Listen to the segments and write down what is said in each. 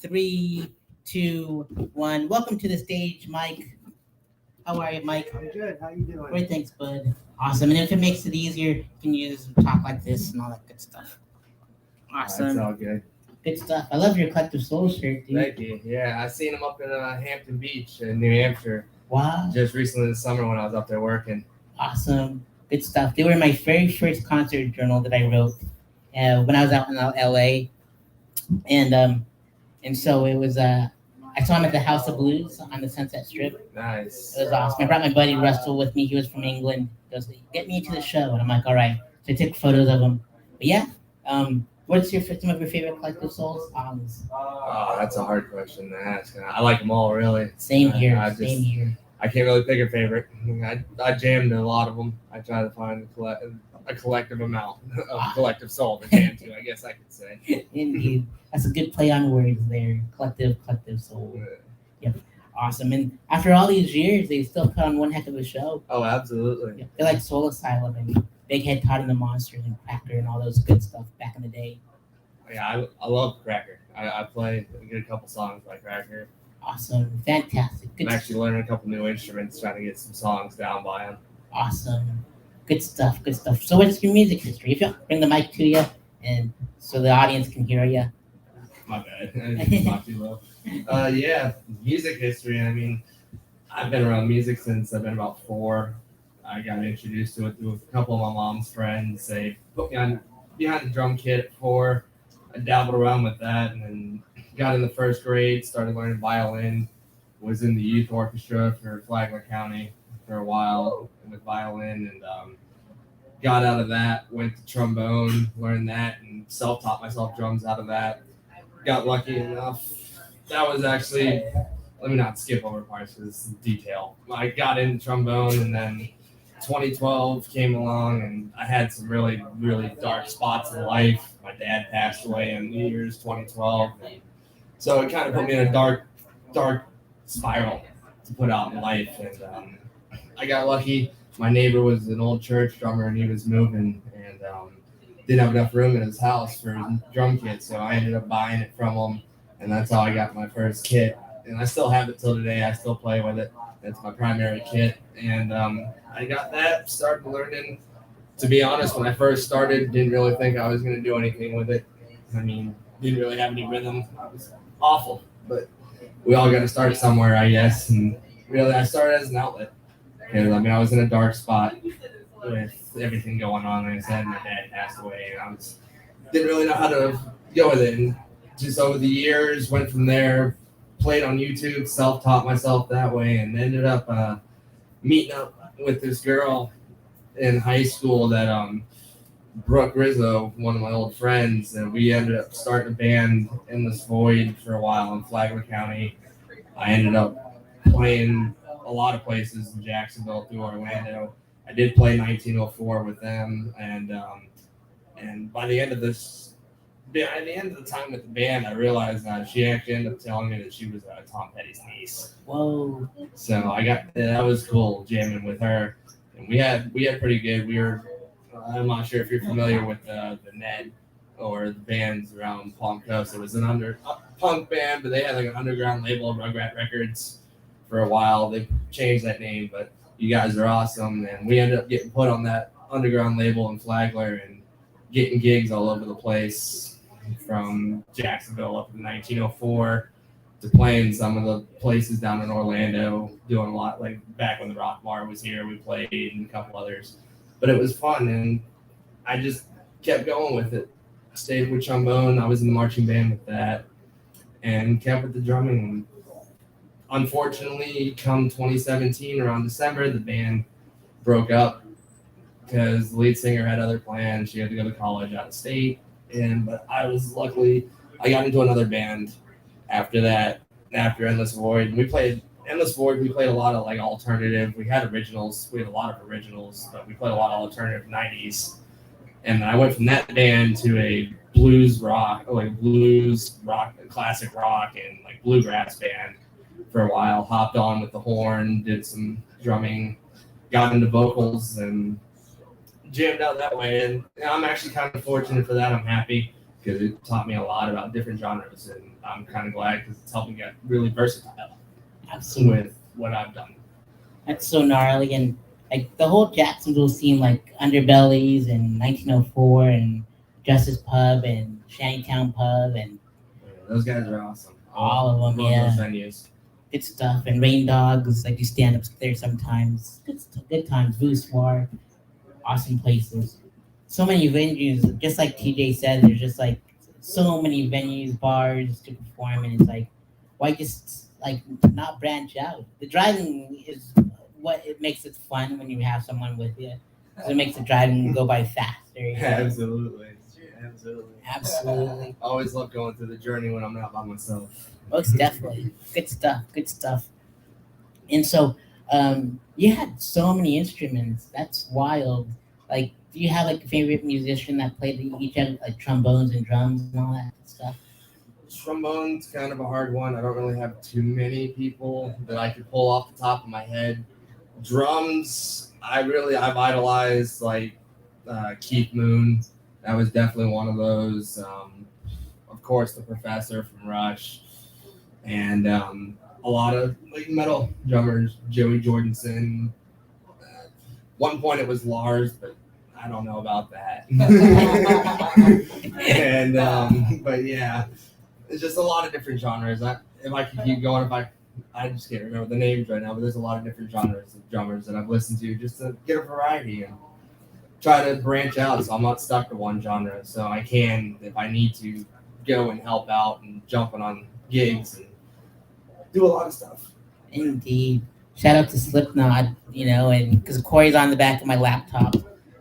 Three, two, one. Welcome to the stage, Mike. How are you, Mike? I'm good. How you doing? Great, thanks, bud. Awesome. And if it makes it easier, you can use talk like this and all that good stuff. That's Awesome. all good. Good stuff. I love your Collective Soul shirt, dude. Thank you. Yeah, I seen him up in Hampton Beach in New Hampshire Wow. just recently this summer when I was up there working. Awesome. Good stuff. They were my very first concert journal that I wrote when I was out in LA. And so it was I saw him at the House of Blues on the Sunset Strip. Nice. It was awesome. I brought my buddy Russell with me. He was from England. He goes, get me into the show. And I'm like, all right. So I took photos of him. But yeah, what's some of your favorite Collective Soul songs? Oh, that's a hard question to ask. I like them all, really. Same here. Same here. I can't really pick a favorite. I jammed a lot of them. I try to find a collective amount of collective soul to jam to, I guess I could say. Indeed. That's a good play on words there. Collective Soul. Yep. Awesome. And after all these years, they still put on one heck of a show. Oh, absolutely. Yep. They're like Soul Asylum and Big Head Todd and the Monsters and Cracker and all those good stuff back in the day. Yeah, I love Cracker. I get a couple songs by Cracker. Awesome. Fantastic. I'm actually learning a couple new instruments, trying to get some songs down by him. Awesome. Good stuff. So what's your music history? If you bring the mic to you and so the audience can hear you. My bad. I talk too low. Yeah, music history. I mean, I've been around music since I've been about 4. I got introduced to it through a couple of my mom's friends. They put me on behind the drum kit at 4. I dabbled around with that and then got in the first grade, started learning violin, was in the youth orchestra for Flagler County for a while with violin, and got out of that, went to trombone, learned that, and self-taught myself drums out of that. Got lucky enough. That was actually, let me not skip over parts because it's detail. I got into trombone, and then 2012 came along, and I had some really, really dark spots in life. My dad passed away in New Year's 2012. So it kind of put me in a dark spiral to put out in life. And I got lucky. My neighbor was an old church drummer, and he was moving and didn't have enough room in his house for his drum kit. So I ended up buying it from him, and that's how I got my first kit. And I still have it till today. I still play with it. That's my primary kit. And I got that, started learning. To be honest, when I first started, didn't really think I was going to do anything with it. I mean, didn't really have any rhythm. I was awful, but we all got to start somewhere, I guess. And really, I started as an outlet. Because, I mean, I was in a dark spot with everything going on. Like I said, my dad passed away, and I didn't really know how to go with it. And just over the years, went from there, played on YouTube, self-taught myself that way, and ended up meeting up with this girl in high school that Brooke Rizzo, one of my old friends, and we ended up starting a band Endless Void for a while in Flagler County. I ended up playing a lot of places in Jacksonville through Orlando. I did play 1904 with them, and by the end of the time with the band, I realized that she actually ended up telling me that she was Tom Petty's niece. Whoa! So that was cool jamming with her, and we had pretty good. I'm not sure if you're familiar with the Ned or the bands around Palm Coast. It was an punk band, but they had like an underground label, Rugrat Records, for a while. They changed that name, but you guys are awesome, and we ended up getting put on that underground label in Flagler and getting gigs all over the place, from Jacksonville up to 1904 to playing some of the places down in Orlando, doing a lot, like back when the Rock Bar was here, we played, and a couple others. But it was fun, and I just kept going with it. Stayed with trombone. I was in the marching band with that, and kept with the drumming. Unfortunately, come 2017, around December, the band broke up because the lead singer had other plans. She had to go to college out of state, but I got into another band after that, after Endless Void. We played Endless Void. We played a lot of like alternative. We had originals. We had a lot of originals, but we played a lot of alternative 90s. And I went from that band to a blues rock, classic rock, and like bluegrass band for a while. Hopped on with the horn, did some drumming, got into vocals, and jammed out that way. And I'm actually kind of fortunate for that. I'm happy because it taught me a lot about different genres. And I'm kind of glad because it's helped me get really versatile Absolutely. with what I've done. That's so gnarly. And like the whole Jacksonville scene, like Underbellies and 1904 and Justice Pub and Shantytown Pub and Yeah, those guys are awesome. all of them, Love yeah. those venues. Good stuff. And Rain Dogs, like you stand up there sometimes. Good times. Voussoir, awesome places. So many venues, just like TJ said, there's just like so many venues, bars to perform, and it's like, why just like not branch out? The driving is what it makes it fun when you have someone with you. 'Cause it makes the driving go by faster. You know? Absolutely. Absolutely. Absolutely. I always love going through the journey when I'm not by myself. Most definitely. Good stuff. Good stuff. And so, you had so many instruments. That's wild. Like, do you have like a favorite musician that played each of like trombones and drums and all that stuff? Trombone's kind of a hard one. I don't really have too many people that I could pull off the top of my head. Drums, I've idolized like Keith Moon. That was definitely one of those. Of course, the Professor from Rush, and a lot of like metal drummers, Joey Jordison. One point it was Lars, but I don't know about that. And but yeah, it's just a lot of different genres. If I could keep going, I just can't remember the names right now, but there's a lot of different genres of drummers that I've listened to just to get a variety and try to branch out so I'm not stuck to one genre. So I can, if I need to, go and help out and jumping on gigs and do a lot of stuff. Indeed. Shout out to Slipknot, and because Corey's on the back of my laptop.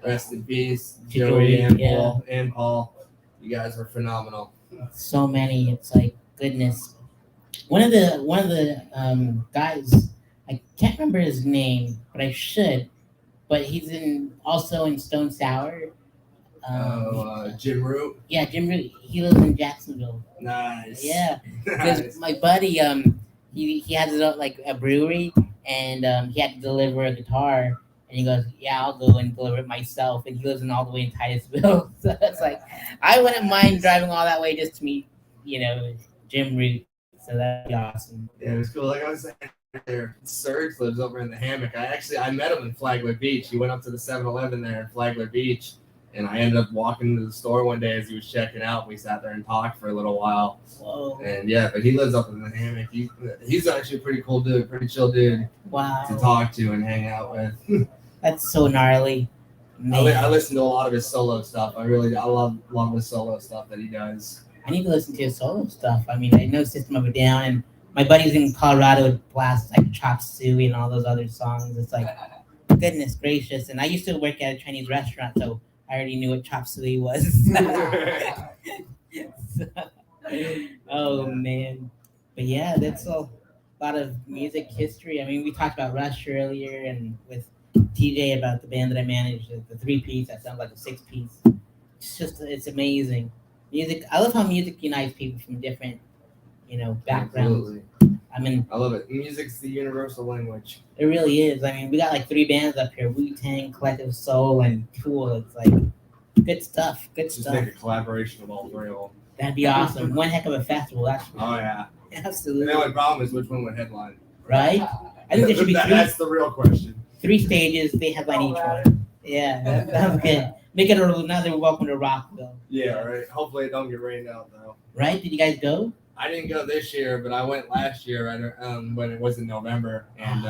Rest in peace, Joey, Joey and yeah. Paul and Paul. You guys are phenomenal. So many. It's like goodness. One of the guys, I can't remember his name, but I should. But he's also in Stone Sour. Jim Root. Yeah, Jim Root. He lives in Jacksonville. Nice. Yeah, because Nice. my buddy, he has his own, like a brewery, and he had to deliver a guitar, and he goes, "Yeah, I'll go and deliver it myself." And he lives in all the way in Titusville, so it's like I wouldn't mind driving all that way just to meet, Jim Root. So that'd be awesome. Yeah, it was cool. Like I was saying there, Serge lives over in the hammock. I met him in Flagler Beach. He went up to the 7-Eleven there in Flagler Beach, and I ended up walking to the store one day as he was checking out. We sat there and talked for a little while. Whoa! And yeah, but he lives up in the hammock. He's actually a pretty cool dude, pretty chill dude Wow! to talk to and hang out with. That's so gnarly. I listen to a lot of his solo stuff. I love the solo stuff that he does. I need to listen to his solo stuff. I mean, I know System of a Down, and my buddies in Colorado would blast like Chop Suey and all those other songs. It's like, goodness gracious. And I used to work at a Chinese restaurant, so I already knew what Chop Suey was. Oh, man. But yeah, that's a lot of music history. I mean, we talked about Rush earlier and with TJ about the band that I managed, the 3-piece that sounds like a 6-piece. It's amazing. Music. I love how music unites people from different, backgrounds. Absolutely. I love it. Music's the universal language. It really is. I mean, we got like 3 bands up here: Wu-Tang, Collective Soul, and Tool. It's like good stuff. Good Just stuff. make a collaboration of all 3 of them. That'd be awesome. One heck of a festival. That's Oh yeah. absolutely The only problem is which one would headline. right. I think there should be That's the real question. 3 stages. They headline each one. Yeah, that's good. Make it another Welcome to Rockville. Yeah, right. Hopefully it don't get rained out though. Right? Did you guys go? I didn't go this year, but I went last year when it was in November, and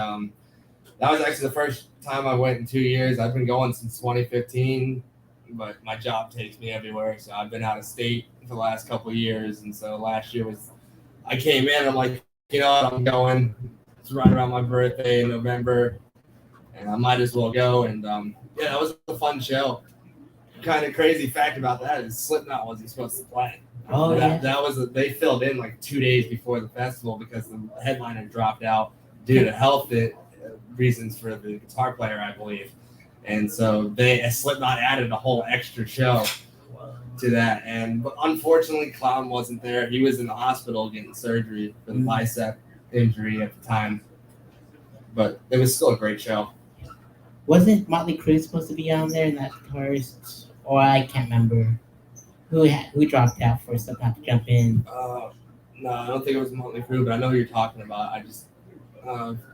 that was actually the first time I went in 2 years. I've been going since 2015, but my job takes me everywhere, so I've been out of state for the last couple of years, and so last year I came in and I'm like, I'm going. It's right around my birthday in November, and I might as well go. And yeah, that was a fun show. Kind of crazy fact about that is Slipknot wasn't supposed to play. Oh yeah. That was they filled in like 2 days before the festival because the headliner dropped out due to health reasons for the guitar player, I believe. And so Slipknot added a whole extra show to that. But unfortunately, Clown wasn't there. He was in the hospital getting surgery for the bicep injury at the time. But it was still a great show. Wasn't Motley Crue supposed to be on there in that guitarist? Or I can't remember who dropped out for Slipknot to jump in. No, I don't think it was Motley Crue, but I know who you're talking about.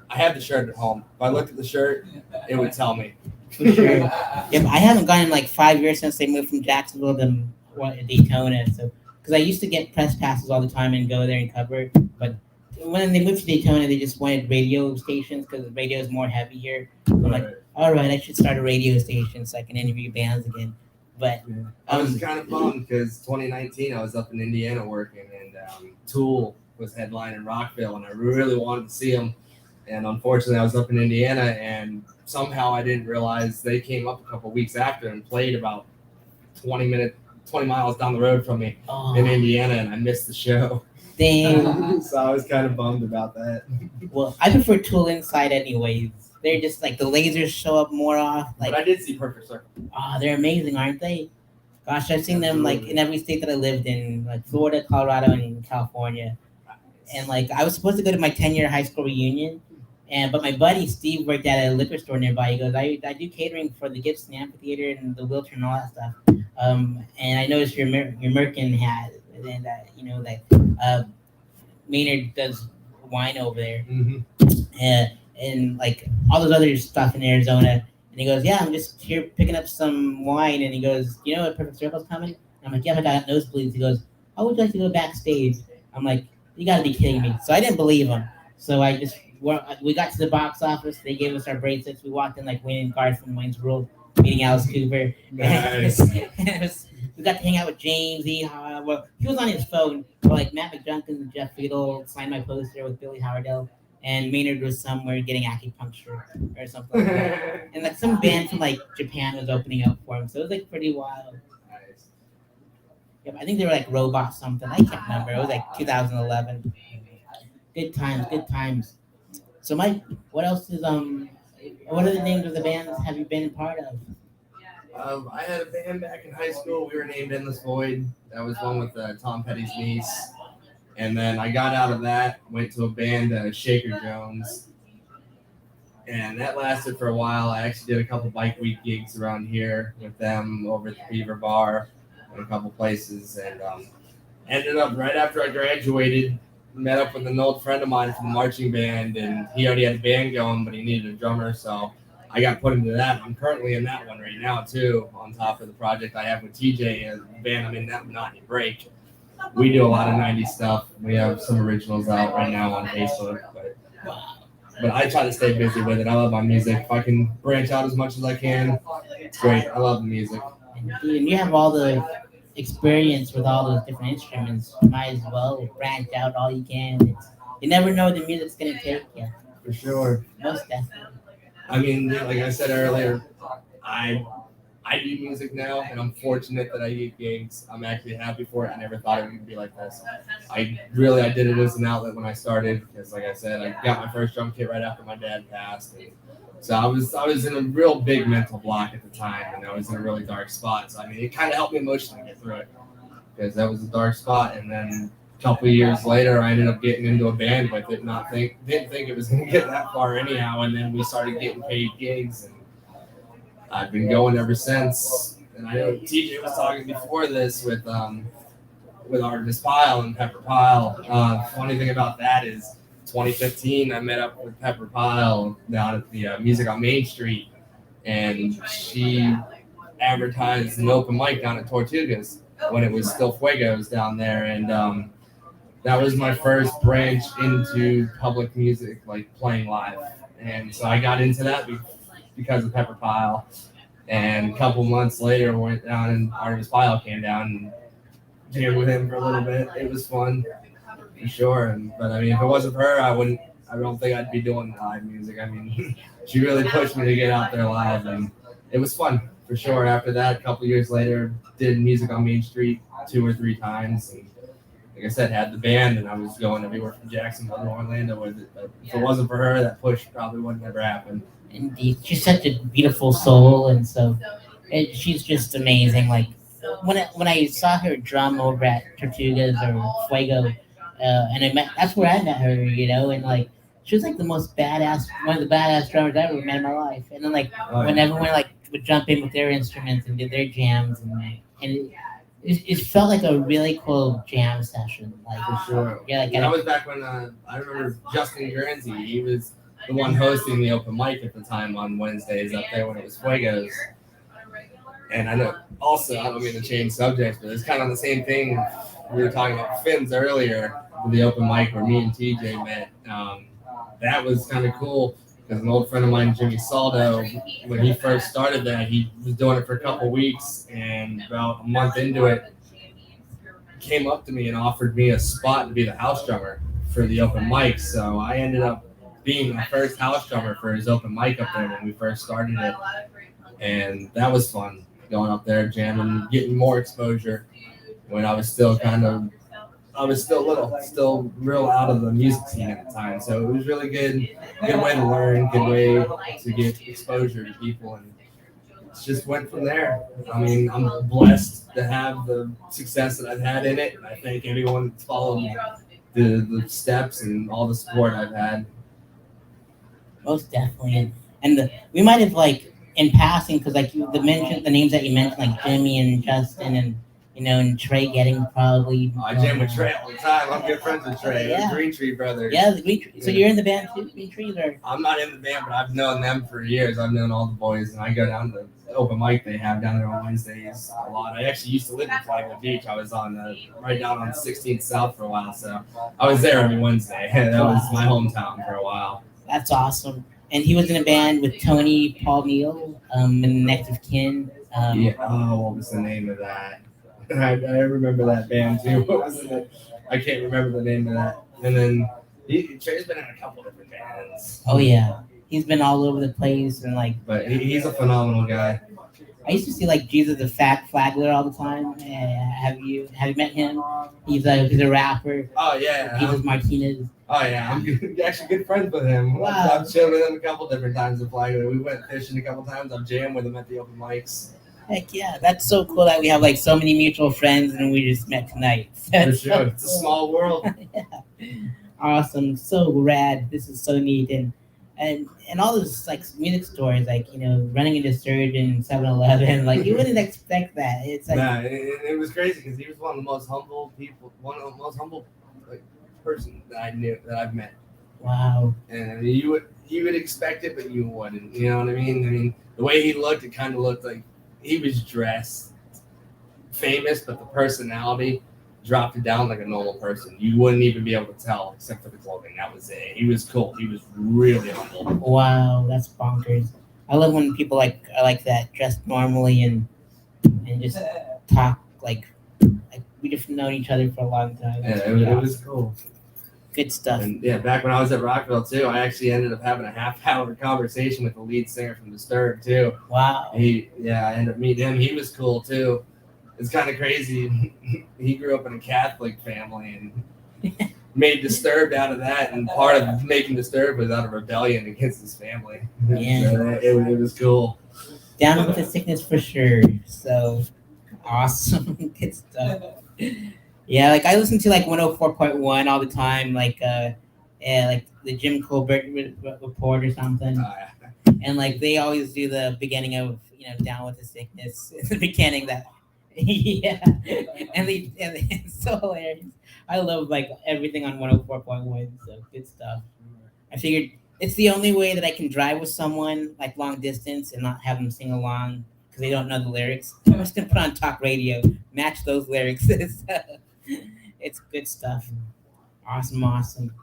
I had the shirt at home. If I looked at the shirt, it would tell me. For sure. Yeah, I haven't gone in like 5 years since they moved from Jacksonville to Daytona. So, because I used to get press passes all the time and go there and cover, but when they moved to Daytona, they just wanted radio stations because radio is more heavy here. I'm like, Right. all right, I should start a radio station so I can interview bands again. But Yeah. I was kind of bummed because 2019 I was up in Indiana working, and Tool was headlining Rockville, and I really wanted to see them. And unfortunately, I was up in Indiana, and somehow I didn't realize they came up a couple weeks after and played about 20 miles down the road from me in Indiana, and I missed the show. Dang. So I was kind of bummed about that. Well, I prefer Tool Inside anyways. They're just like the lasers show up more off. Like, But I did see Perfect Circle. they're amazing, aren't they? Gosh, I've seen them like in every state that I lived in, like Florida, Colorado, and California. And like I was supposed to go to my 10-year high school reunion, but my buddy Steve worked at a liquor store nearby. He goes, I do catering for the Gibson Amphitheater and the wheelchair and all that stuff. And I noticed your Merkin hat, and Maynard does wine over there, and like all those other stuff in Arizona. And he goes, yeah, I'm just here picking up some wine. And he goes, you know what Perfect Circle's coming? I'm like, yeah, I got nosebleeds. He goes, how would you like to go backstage? I'm like, you got to be kidding me. So I didn't believe him. So we got to the box office. They gave us our bracelets. We walked in like Wayne and Garth from Wayne's World, meeting Alice Cooper. Nice. We got to hang out with James. Well, he was on his phone. But like Matt McJunkins and Jeff Fiedel signed my poster with Billy Howardell. And Maynard was somewhere getting acupuncture or something like that. And like some band from like Japan was opening up for him. So it was like pretty wild. Nice. Yep, I think they were like robot something. I can't remember. It was like 2011. Good times, good times. So Mike, what else is what are the names of the bands have you been part of? I had a band back in high school. We were named Endless Void. That was one with Tom Petty's niece. And then I got out of that, went to a band, Shaker Jones. And that lasted for a while. I actually did a couple bike week gigs around here with them over at the Beaver Bar and a couple places. And ended up right after I graduated, met up with an old friend of mine from the marching band. And he already had a band going, but he needed a drummer. So I got put into that. I'm currently in that one right now, too, on top of the project I have with TJ and the band I'm in now, Not Your Break. We do a lot of 90s stuff. We have some originals out right now on Facebook, but I try to stay busy with it. I love my music. If I can branch out as much as I can, it's great. I love the music. And you have all the experience with all those different instruments. You might as well branch out all you can. You never know where the music's gonna take you. For sure. Most definitely. I mean, like I said earlier, I do music now, and I'm fortunate that I get gigs. I'm actually happy for it. I never thought it would be like this. I did it as an outlet when I started, because like I said, I got my first drum kit right after my dad passed. And so I was in a real big mental block at the time, and I was in a really dark spot. So I mean, it kind of helped me emotionally get through it, because that was a dark spot. And then a couple of years later, I ended up getting into a band with it. Didn't think it was going to get that far anyhow. And then we started getting paid gigs, and I've been going ever since. And I know TJ was talking before this with Artemis Pyle and Pepper Pyle. Funny thing about that is 2015, I met up with Pepper Pyle down at the Music on Main Street, and she advertised an open mic down at Tortugas when it was still Fuegos down there. And that was my first branch into public music, like playing live. And so I got into that because of Pepper Pyle. And a couple months later, went down and Artemis Pyle came down and jammed with him for a little bit. It was fun, for sure. But I mean, if it wasn't for her, I don't think I'd be doing live music. I mean, she really pushed me to get out there live, and it was fun, for sure. After that, a couple years later, did Music on Main Street 2 or 3 times. And like I said, had the band, and I was going everywhere from Jacksonville to Orlando with it. But if it wasn't for her, that push probably would never happen. Indeed, she's such a beautiful soul, and so she's just amazing. Like when I saw her drum over at Tortugas or Fuego, and that's where I met her, and like she was like the most badass, one of the badass drummers I ever met in my life. And then like when everyone like would jump in with their instruments and did their jams, and it felt like a really cool jam session. Like For sure. yeah, like That was back when I remember Justin Guernsey. He was the one hosting the open mic at the time on Wednesdays up there when it was Fuegos. And I know also, I don't mean to change subjects, but it's kind of the same thing. We were talking about Fins earlier with the open mic where me and TJ met. That was kind of cool because an old friend of mine, Jimmy Saldo, when he first started that, he was doing it for a couple weeks, and about a month into it, came up to me and offered me a spot to be the house drummer for the open mic. So I ended up being the first house drummer for his open mic up there when we first started it, and that was fun going up there jamming, getting more exposure when I was still little, still real out of the music scene at the time. So it was really good way to learn, good way to get exposure to people, and it just went from there. I mean, I'm blessed to have the success that I've had in it, and I thank everyone that's followed the steps and all the support I've had. most definitely, and we might have like in passing because like the names that you mentioned like Jimmy and Justin and and Trey getting probably. I jam with Trey all the time. I'm good friends with Trey. Yeah. The Green Tree Brothers. Yeah, the Green Tree. So you're in the band too, Green Trees, or? I'm not in the band, but I've known them for years. I've known all the boys, and I go down to the open mic they have down there on Wednesdays a lot. I actually used to live in Flagler Beach. I was on right down on 16th South for a while, so I was there every Wednesday. That was my hometown for a while. That's awesome. And he was in a band with Tony Paul Neal, and Next of Kin. Yeah. Oh, what was the name of that? I remember that band too. What was it? I can't remember the name of that. And then Trey's been in a couple different bands. Oh yeah, he's been all over the place and like. But he's a phenomenal guy. I used to see like Jesus the Fat Flagler all the time. Have you met him? He's a rapper. Oh yeah. Jesus Martinez. Oh yeah, I'm actually good friends with him. Wow. I've chilled with him a couple different times in Flagler. We went fishing a couple times. I've jammed with him at the open mics. Heck yeah, that's so cool that we have like so many mutual friends and we just met tonight. For sure, it's a small world. Yeah. Awesome, so rad. This is so neat and all those like music stores, like running into Surgeon, 7-Eleven, like you wouldn't expect that. It's like it was crazy because he was one of the most humble people, one of the most humble person that I knew that I've met. Wow. And you would expect it, but you wouldn't. You know what I mean? I mean, the way he looked, it kind of looked like he was dressed famous, but the personality dropped it down like a normal person. You wouldn't even be able to tell except for the clothing. That was it. He was cool. He was really humble. Wow, that's bonkers. I love when people like that, dressed normally and just talk like we just known each other for a long time. Yeah, it was cool. Good stuff. And yeah, back when I was at Rockville too, I actually ended up having a half-hour conversation with the lead singer from Disturbed too. Wow. I ended up meeting him. He was cool too. It's kind of crazy. He grew up in a Catholic family and made Disturbed out of that, and part of making Disturbed was out of rebellion against his family. Yeah. So it was cool. Down with the sickness for sure. So awesome. Good stuff. Yeah, like I listen to like 104.1 all the time, like like the Jim Colbert report or something, and like they always do the beginning of Down with the Sickness in the beginning that yeah, and it's so hilarious. I love like everything on 104.1, so good stuff. I figured it's the only way that I can drive with someone like long distance and not have them sing along because they don't know the lyrics. I'm just gonna put on talk radio, match those lyrics. It's good stuff. Awesome.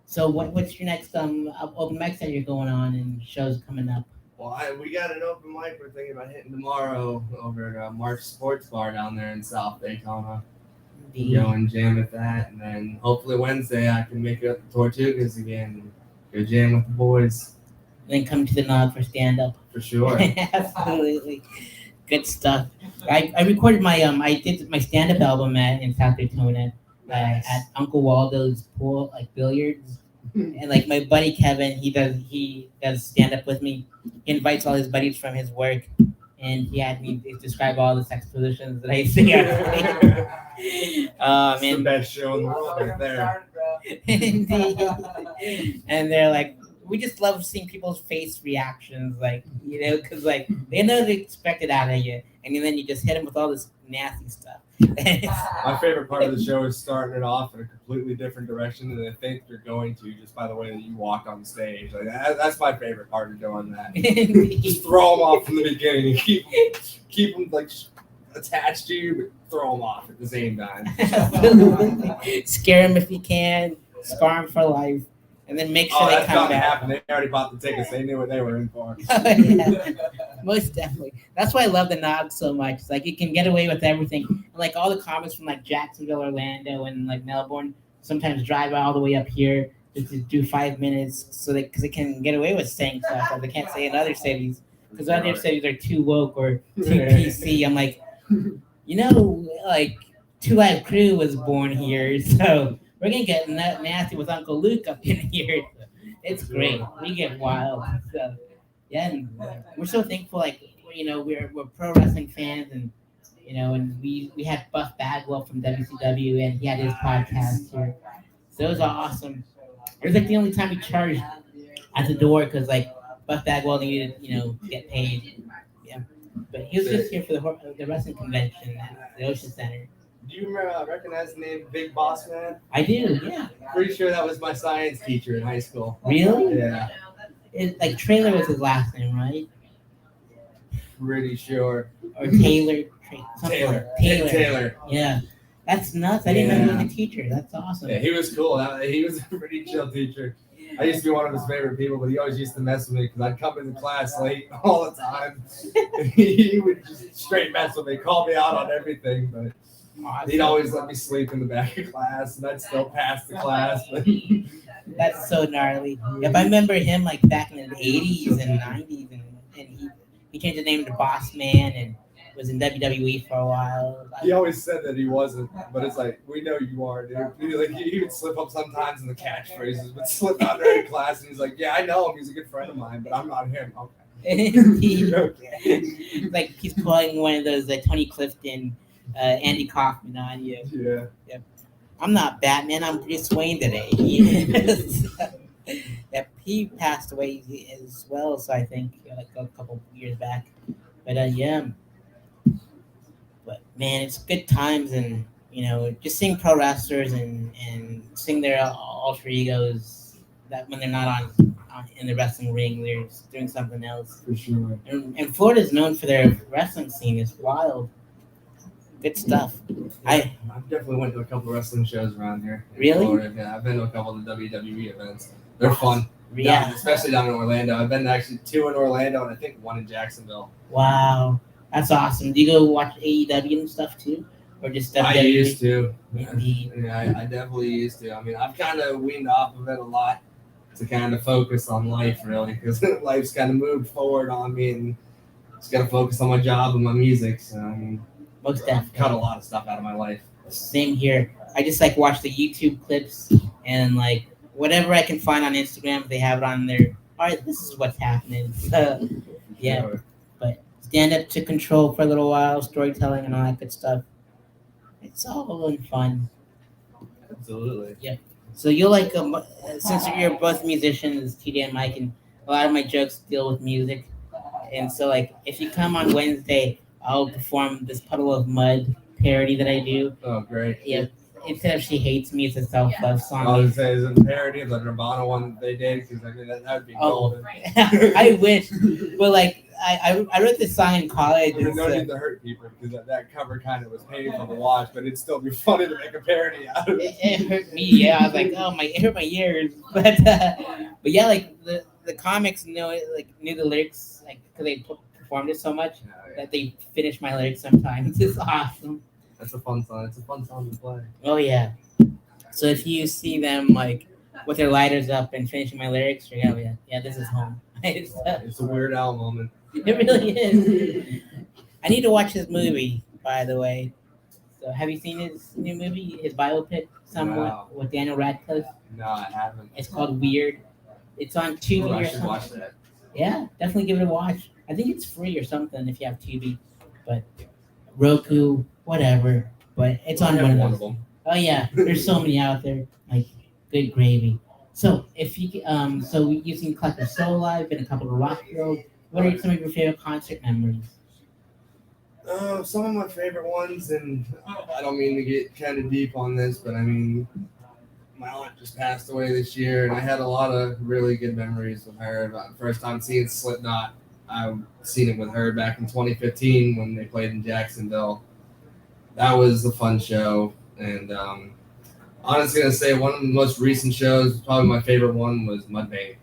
So what's your next open mic that you're going on and shows coming up? Well, we got an open mic we're thinking about hitting tomorrow over at March Sports Bar down there in South Daytona. Go and jam at that, and then hopefully Wednesday I can make it up to Tortugas again and go jam with the boys. Then come to the nOg for stand up. For sure. Absolutely. Good stuff. I recorded I did my stand up album in South Daytona at Uncle Waldo's pool, like billiards. And like my buddy Kevin, he does stand up with me. He invites all his buddies from his work, and he had me describe all the sex positions that I see. It's the best show in the world right there. Indeed. And they're like, we just love seeing people's face reactions, like because like they know they expect it out of you, and then you just hit them with all this nasty stuff. My favorite part of the show is starting it off in a completely different direction than they think you're going to, just by the way that you walk on stage. Like that's my favorite part of doing that. Just throw them off from the beginning and keep them like attached to you, but throw them off at the same time. Scare them if you can, scar them for life, and then make sure they that's come not back. happen. They already bought the tickets. They knew what they were in for. Yeah, most definitely. That's why I love the Nog so much. It's like you can get away with everything. And like all the comics from like Jacksonville, Orlando, and like Melbourne sometimes drive all the way up here just to do 5 minutes, so that because they can get away with saying stuff that they can't say in other cities because other cities are too woke or too PC. I'm like, like Two Live Crew was born here, so we're gonna get nasty with Uncle Luke up in here. It's great. We get wild. So yeah, and we're so thankful. Like we're pro wrestling fans, and and we had Buff Bagwell from WCW, and he had his podcast here. So it was awesome. It was like the only time we charged at the door because like Buff Bagwell needed to get paid. Yeah, but he was just here for the wrestling convention at the Ocean Center. Do you recognize the name Big Boss Man? I do. Yeah. Pretty sure that was my science teacher in high school. Really? Yeah. Like Trailer was his last name, right? Pretty sure. Or Taylor. Taylor. Yeah. That's nuts. I didn't know he was a teacher. That's awesome. Yeah, he was cool. He was a pretty chill teacher. I used to be one of his favorite people, but he always used to mess with me because I'd come into class late all the time. He would just straight mess with me, call me out on everything, but he'd always let me sleep in the back of class, and I'd still pass the class. But that's so gnarly. If I remember him like back in the 80s and 90s, and he changed the name to Boss Man and was in WWE for a while. He always said that he wasn't, but it's like, we know you are, dude. He would slip up sometimes in the catchphrases, but slip out during class, and he's like, yeah, I know him. He's a good friend of mine, but I'm not him. Okay. Okay. Like he's pulling one of those like Tony Clifton, Andy Kaufman on you. Yeah. Yep. I'm not Batman. I'm Bruce Wayne today. Yep. He passed away as well, so I think like a couple years back. But yeah. But man, it's good times, and just seeing pro wrestlers and seeing their alter egos that when they're not on in the wrestling ring, they're doing something else. For sure. And Florida's known for their wrestling scene. It's wild. Good stuff. I definitely went to a couple of wrestling shows around here. Really? Florida. Yeah, I've been to a couple of the WWE events. They're fun. Yeah. Especially down in Orlando. I've been to actually 2 in Orlando and I think 1 in Jacksonville. Wow. That's awesome. Do you go watch AEW and stuff too? Or just WWE? I used to. Indeed. Yeah, I definitely used to. I mean, I've kind of weaned off of it a lot to kind of focus on life, really, because life's kind of moved forward on me, and just got to focus on my job and my music. So, I mean, most definitely. Cut a lot of stuff out of my life. Same here. I just like watch the YouTube clips and like whatever I can find on Instagram, if they have it on there. All right, this is what's happening. So, yeah. Sure. But stand up to control for a little while, storytelling and all that good stuff. It's all in fun. Absolutely. Yeah. So you're like, since you're both musicians, TJ and Mike, and a lot of my jokes deal with music. And so like, if you come on Wednesday, I'll perform this Puddle of Mud parody that I do. Oh, great. Yeah. Instead of She Hates Me, it's a self-love song. I was say, is it a parody of the Nirvana one that they did? Because I mean, that would be golden. I wish. But like, I wrote this song in college. There's no need to hurt people because that cover kind of was painful to watch, but it'd still be funny to make a parody out of it. It hurt me, yeah. I was like, oh my, it hurt my ears. But yeah, like the comics knew the lyrics, like because they performed it so much that they finished my lyrics sometimes. It's awesome. That's a fun song. It's a fun song to play. Oh yeah. So if you see them like with their lighters up and finishing my lyrics, you're gonna be yeah, this is home. It's a Weird Al moment. It really is. I need to watch his movie, by the way. So have you seen his new movie, his biopic, somewhat with Daniel Radcliffe? No, I haven't. It's called Weird. It's on Tubi I or should something. watch that. Yeah, definitely give it a watch. I think it's free or something if you have Tubi, but Roku, whatever. But it's on one of them. Oh yeah, there's so many out there. Like good gravy. So if you so you've seen Collective Soul Live and a couple of Rock Girls. What are some of your favorite concert memories? Some of my favorite ones, and I don't mean to get kind of deep on this, but I mean, my aunt just passed away this year, and I had a lot of really good memories with her. First time seeing Slipknot, I seen it with her back in 2015 when they played in Jacksonville. That was a fun show, and honestly, gonna say one of the most recent shows, probably my favorite one, was Mudvayne.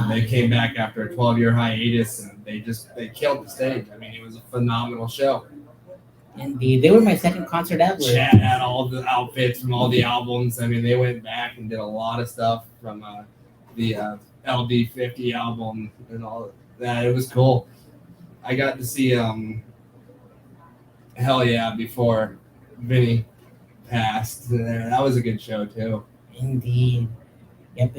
They came back after a 12-year hiatus, and they killed the stage. I mean, it was a phenomenal show. Indeed, they were my second concert ever. Chad had all the outfits from all the albums. I mean, they went back and did a lot of stuff from the LD50 album and all that. It was cool. I got to see Hell Yeah before Vinny passed. That was a good show too. Indeed. Yep.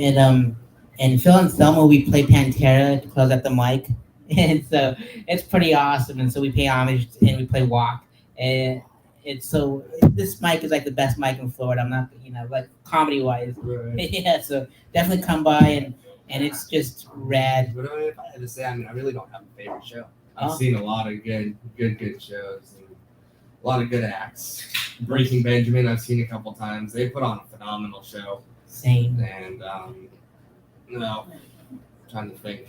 And Phil and Selma, we play Pantera to close out the mic, and so it's pretty awesome. And so we pay homage and we play Walk, and it's so this mic is like the best mic in Florida. I'm not, like comedy wise. Right. Yeah. So definitely come by and it's just rad. But if I had to say, I mean, I really don't have a favorite show. I've Oh. seen a lot of good shows and a lot of good acts. Breaking Benjamin, I've seen a couple times. They put on a phenomenal show. Same. And no, I'm trying to think.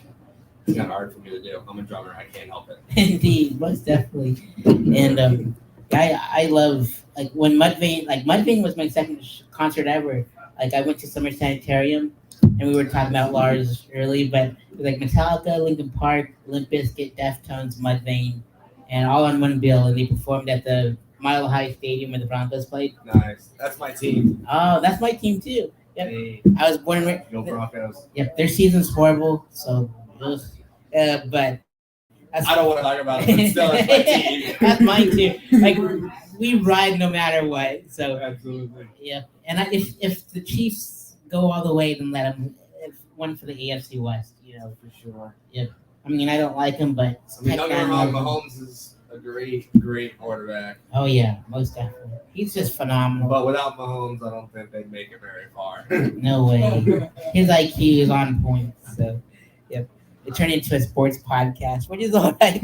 It's kind of hard for me to do. I'm a drummer. I can't help it. Indeed, most definitely. And I love like when Mudvayne was my second concert ever. Like I went to Summer Sanitarium, and we were talking about Lars early, but it was like Metallica, Linkin Park, Limp Bizkit, Deftones, Mudvayne, and all on one bill, and they performed at the Mile High Stadium where the Broncos played. Nice. That's my team. Oh, that's my team too. Yep. Hey, I was born and go Broncos. Yep, their season's horrible, so but I don't want to talk about it, but still, that's my team. that's mine too. Like we ride no matter what. So Absolutely. yeah, and if the Chiefs go all the way, then let them. One for the AFC West, For sure. Yep. I mean, I don't like him, but I mean, don't get me wrong, Mahomes. Mahomes is a great quarterback. Oh yeah, most definitely. He's just phenomenal. But without Mahomes, I don't think they'd make it very far. No way. His IQ is on point. So, yep. It turned into a sports podcast, which is all right.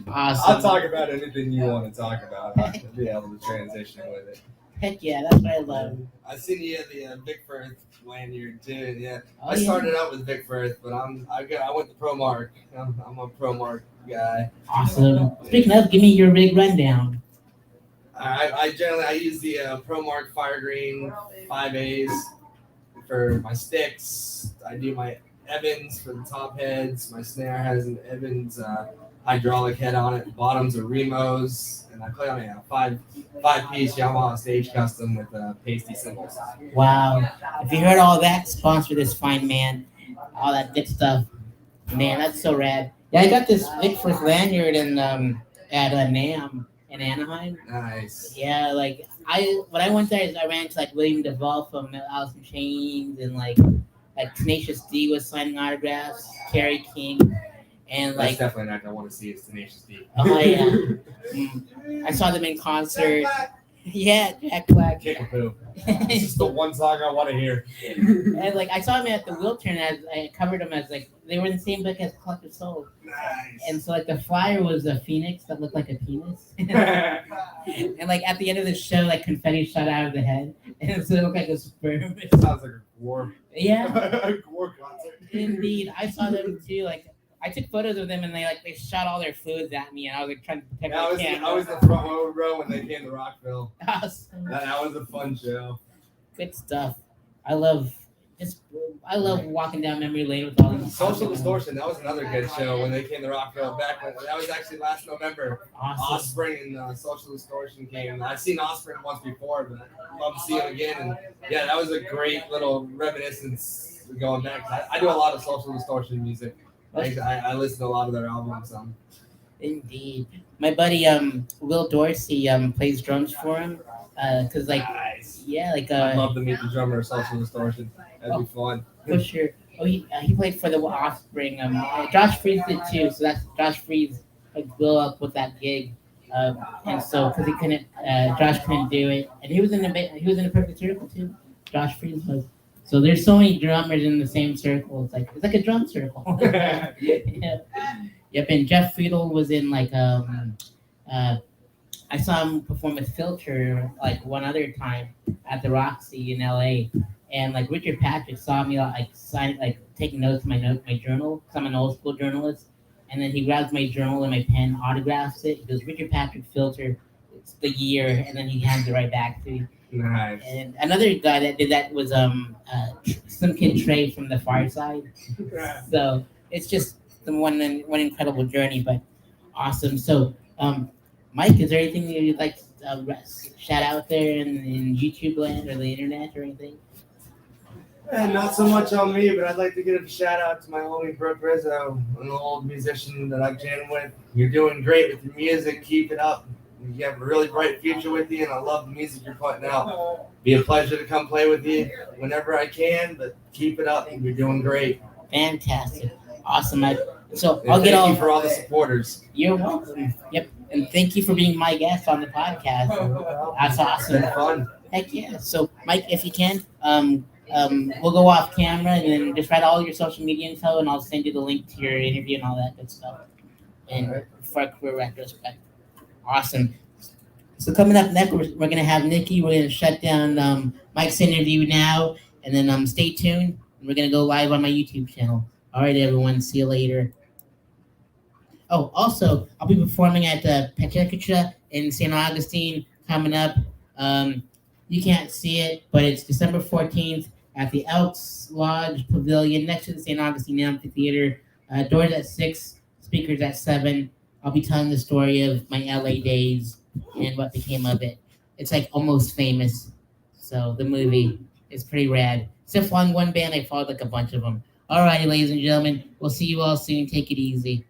Awesome. I'll talk about anything you want to talk about. I'll be able to transition with it. Heck yeah, that's what I love. I seen you at the Vic Firth lanyard too. Yeah, Oh, I started out with Vic Firth, but I went to ProMark. I'm a ProMark guy. Awesome. Speaking of, give me your big rundown. I generally use the ProMark Fire Green 5As for my sticks. I do my Evans for the top heads. My snare has an Evans hydraulic head on it. The bottoms are Remos, and I play on a five-piece Yamaha Stage Custom with pasty cymbals. Wow. If you heard all that, sponsor this fine man. All that good stuff. Man, that's so rad. Yeah, I got this Vic Firth lanyard at NAMM in Anaheim. Nice. Yeah, like when I went there, I ran to like William Duvall from Alice in Chains, and like Tenacious D was signing autographs, Kerry King, and That's like definitely not what I want to see is Tenacious D. oh yeah, I saw them in concert. Yeah, Jack Black. Kick a poo. This is the one song I want to hear. And like I saw them at the Wheelchair, and I covered them as like they were in the same book as Collective Soul. Nice. And so like the flyer was a phoenix that looked like a penis. And like at the end of the show, like confetti shot out of the head, and so it looked like a sperm. It sounds like a war. Yeah, A war concert. indeed. I saw them too. Like I took photos of them, and they shot all their fluids at me, and I was like trying to protect Yeah, my camera. I was in the front row when they came to Rockville. Awesome. That was a fun show. Good stuff. I love walking down memory lane with all these. Social Distortion, that was another good show when they came to Rockville back when that was actually last November. Awesome. Offspring and Social Distortion came. I've seen Offspring once before, but I'd love to see them again. And yeah, that was a great little reminiscence going back. I do a lot of Social Distortion music. I listen to a lot of their albums. Indeed. My buddy Will Dorsey plays drums for him. Cause like Nice. yeah, like I'd love to meet the drummer of Social Distortion. That'd be fun. for sure. Oh, he played for the Offspring. Josh Freeze did too. So that's Josh Freeze blew up with that gig. And so because Josh couldn't do it, and he was in the Perfect Circle too. Josh Freeze was. So there's so many drummers in the same circle. It's like a drum circle. Yeah. Yep, and Jeff Friedel was in like uh, I saw him perform with Filter like one other time at the Roxy in LA, and like Richard Patrick saw me like sign like taking notes in my journal. Cause I'm an old school journalist, and then he grabs my journal and my pen, autographs it. He goes Richard Patrick Filter, it's the year, and then he hands it right back to me. Nice. And another guy that did that was some kid Trey from the Fireside. So it's just the one incredible journey, but awesome. So Mike, is there anything you'd like to shout out there in YouTube land or the internet or anything? And not so much on me, but I'd like to give a shout out to my homie Brooke Rizzo, an old musician that I've jammed with. You're doing great with your music. Keep it up. You have a really bright future with you, and I love the music you're putting out. Be a pleasure to come play with you whenever I can, but keep it up. You're doing great. Fantastic, awesome, Mike. So And I'll get thank all. you for all the supporters. You're welcome. Yep, and thank you for being my guest on the podcast. That's It's awesome. been fun. Heck yeah. So Mike, if you can, we'll go off camera and then just write all your social media info, and I'll send you the link to your interview and all that good stuff. And for a career retrospect. Awesome. So coming up next, we're gonna have Nikki. We're gonna shut down Mike's interview now, and then stay tuned. We're gonna go live on my YouTube channel. All right, everyone. See you later. Oh, also, I'll be performing at the Pechekicha in St. Augustine coming up. Um, you can't see it, but it's December 14th at the Elks Lodge Pavilion next to the St. Augustine Amphitheater. Doors at 6, speakers at 7. I'll be telling the story of my LA days and what became of it. It's like Almost Famous. So the movie is pretty rad. Except for one band, I followed like a bunch of them. Alrighty, ladies and gentlemen, we'll see you all soon. Take it easy.